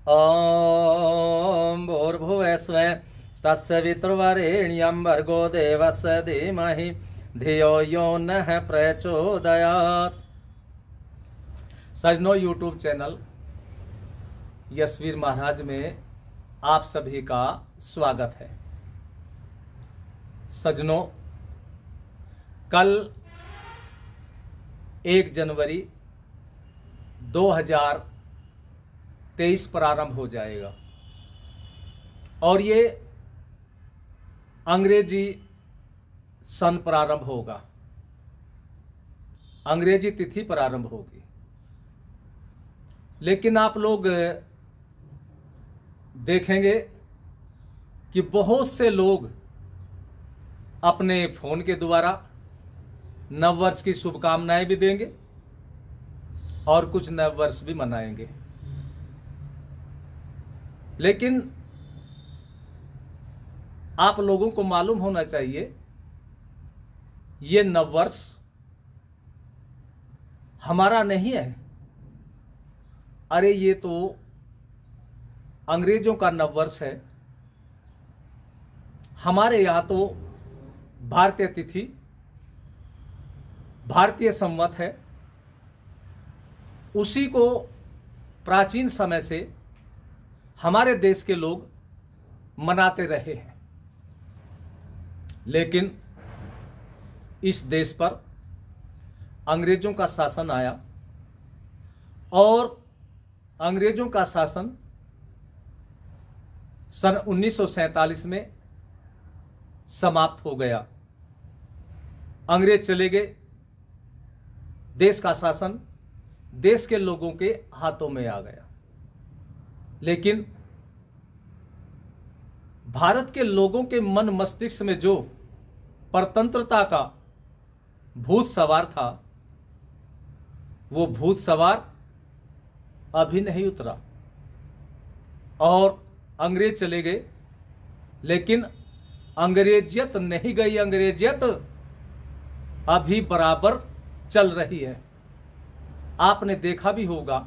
ॐ भूर्भुवस्सुः तत्सवितुर्वरेण्यं भर्गो देवस्य धीमहि धियो यो नः प्रचोदयात्। सजनों, यूट्यूब चैनल यशवीर महाराज में आप सभी का स्वागत है। सजनों, कल 1 जनवरी 2023 प्रारंभ हो जाएगा और ये अंग्रेजी सन प्रारंभ होगा, अंग्रेजी तिथि प्रारंभ होगी। लेकिन आप लोग देखेंगे कि बहुत से लोग अपने फोन के द्वारा नववर्ष की शुभकामनाएं भी देंगे और कुछ नववर्ष भी मनाएंगे। लेकिन आप लोगों को मालूम होना चाहिए ये नववर्ष हमारा नहीं है। अरे ये तो अंग्रेजों का नववर्ष है। हमारे यहां तो भारतीय तिथि, भारतीय संवत है, उसी को प्राचीन समय से हमारे देश के लोग मनाते रहे हैं। लेकिन इस देश पर अंग्रेजों का शासन आया और अंग्रेजों का शासन सन 1947 में समाप्त हो गया। अंग्रेज चले गए, देश का शासन देश के लोगों के हाथों में आ गया। लेकिन भारत के लोगों के मन मस्तिष्क में जो परतंत्रता का भूत सवार था, वो भूत सवार अभी नहीं उतरा और अंग्रेज चले गए। लेकिन अंग्रेजियत नहीं गई, अंग्रेजियत अभी बराबर चल रही है। आपने देखा भी होगा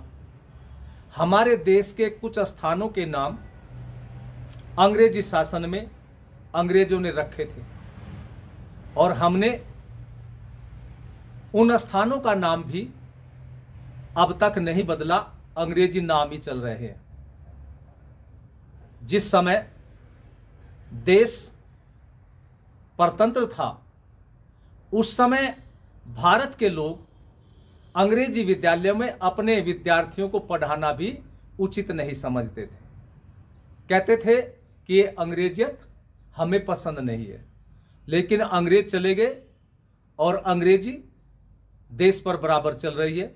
हमारे देश के कुछ स्थानों के नाम अंग्रेजी शासन में अंग्रेजों ने रखे थे और हमने उन स्थानों का नाम भी अब तक नहीं बदला, अंग्रेजी नाम ही चल रहे हैं। जिस समय देश परतंत्र था, उस समय भारत के लोग अंग्रेजी विद्यालयों में अपने विद्यार्थियों को पढ़ाना भी उचित नहीं समझते थे। कहते थे कि ये अंग्रेजियत हमें पसंद नहीं है। लेकिन अंग्रेज चले गए और अंग्रेजी देश पर बराबर चल रही है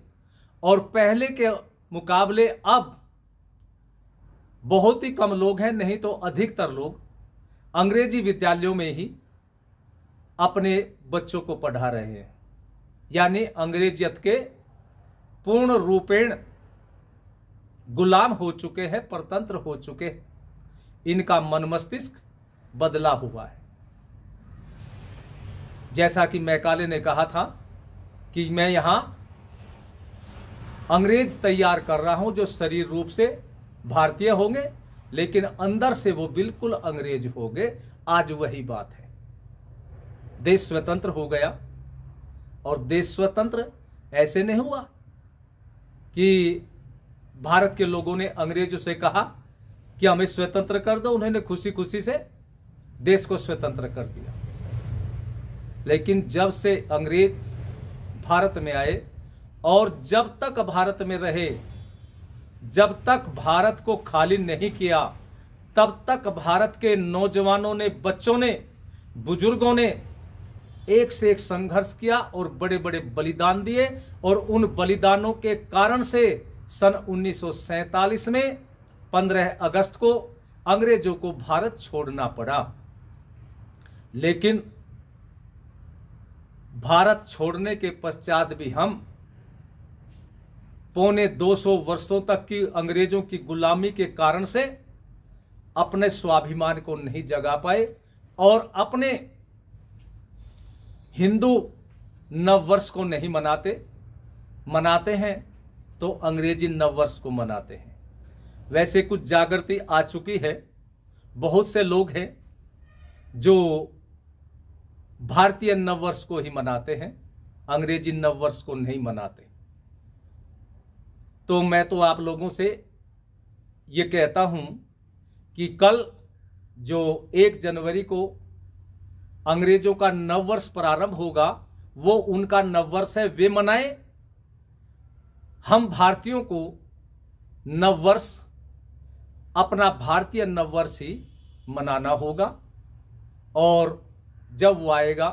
और पहले के मुकाबले अब बहुत ही कम लोग हैं, नहीं तो अधिकतर लोग अंग्रेजी विद्यालयों में ही अपने बच्चों को पढ़ा रहे हैं। यानी अंग्रेजियत के पूर्ण रूपेण गुलाम हो चुके हैं, परतंत्र हो चुके हैं। इनका मन मस्तिष्क बदला हुआ है। जैसा कि मैकाले ने कहा था कि मैं यहां अंग्रेज तैयार कर रहा हूं जो शरीर रूप से भारतीय होंगे लेकिन अंदर से वो बिल्कुल अंग्रेज होंगे। आज वही बात है। देश स्वतंत्र हो गया और देश स्वतंत्र ऐसे नहीं हुआ कि भारत के लोगों ने अंग्रेजों से कहा कि हमें स्वतंत्र कर दो, उन्होंने खुशी खुशी से देश को स्वतंत्र कर दिया। लेकिन जब से अंग्रेज भारत में आए और जब तक भारत में रहे, जब तक भारत को खाली नहीं किया, तब तक भारत के नौजवानों ने, बच्चों ने, बुजुर्गों ने एक से एक संघर्ष किया और बड़े बड़े बलिदान दिए। और उन बलिदानों के कारण से सन 1947 में 15 अगस्त को अंग्रेजों को भारत छोड़ना पड़ा। लेकिन भारत छोड़ने के पश्चात भी हम पौने 200 वर्षों तक की अंग्रेजों की गुलामी के कारण से अपने स्वाभिमान को नहीं जगा पाए और अपने हिंदू नववर्ष को नहीं मनाते हैं तो अंग्रेजी नववर्ष को मनाते हैं। वैसे कुछ जागृति आ चुकी है। बहुत से लोग हैं जो भारतीय नववर्ष को ही मनाते हैं, अंग्रेजी नववर्ष को नहीं मनाते। तो मैं तो आप लोगों से ये कहता हूं कि कल जो 1 जनवरी को अंग्रेजों का नववर्ष प्रारंभ होगा, वो उनका नववर्ष है, वे मनाएं। हम भारतीयों को नववर्ष अपना भारतीय नववर्ष ही मनाना होगा और जब वो आएगा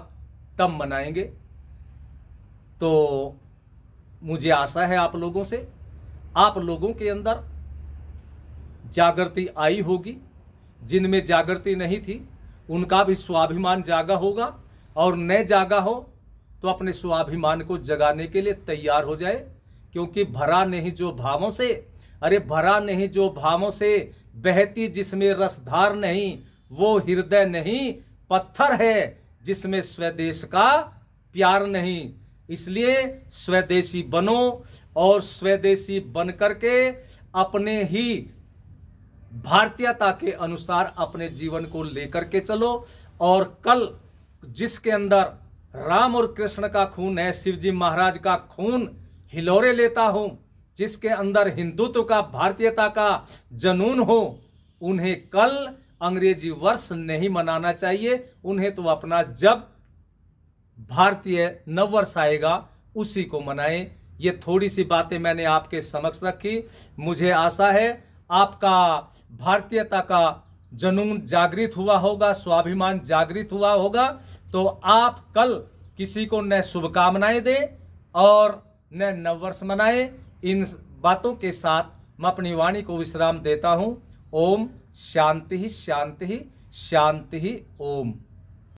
तब मनाएंगे। तो मुझे आशा है आप लोगों से, आप लोगों के अंदर जागृति आई होगी। जिनमें जागृति नहीं थी उनका भी स्वाभिमान जागा होगा, और न जागा हो तो अपने स्वाभिमान को जगाने के लिए तैयार हो जाए। क्योंकि भरा नहीं जो भावों से, अरे भरा नहीं जो भावों से, बहती जिसमें रसधार नहीं, वो हृदय नहीं पत्थर है जिसमें स्वदेश का प्यार नहीं। इसलिए स्वदेशी बनो और स्वदेशी बन करके अपने ही भारतीयता के अनुसार अपने जीवन को लेकर के चलो। और कल जिसके अंदर राम और कृष्ण का खून है, शिवजी महाराज का खून हिलोरे लेता हो, जिसके अंदर हिंदुत्व का, भारतीयता का जनून हो, उन्हें कल अंग्रेजी वर्ष नहीं मनाना चाहिए। उन्हें तो अपना जब भारतीय नववर्ष आएगा उसी को मनाएं। ये थोड़ी सी बातें मैंने आपके समक्ष रखी। मुझे आशा है आपका भारतीयता का जनून जागृत हुआ होगा, स्वाभिमान जागृत हुआ होगा। तो आप कल किसी को न शुभकामनाएं दें और न नववर्ष मनाएं। इन बातों के साथ मैं अपनी वाणी को विश्राम देता हूं। ओम शांति शांति शांति। ओम।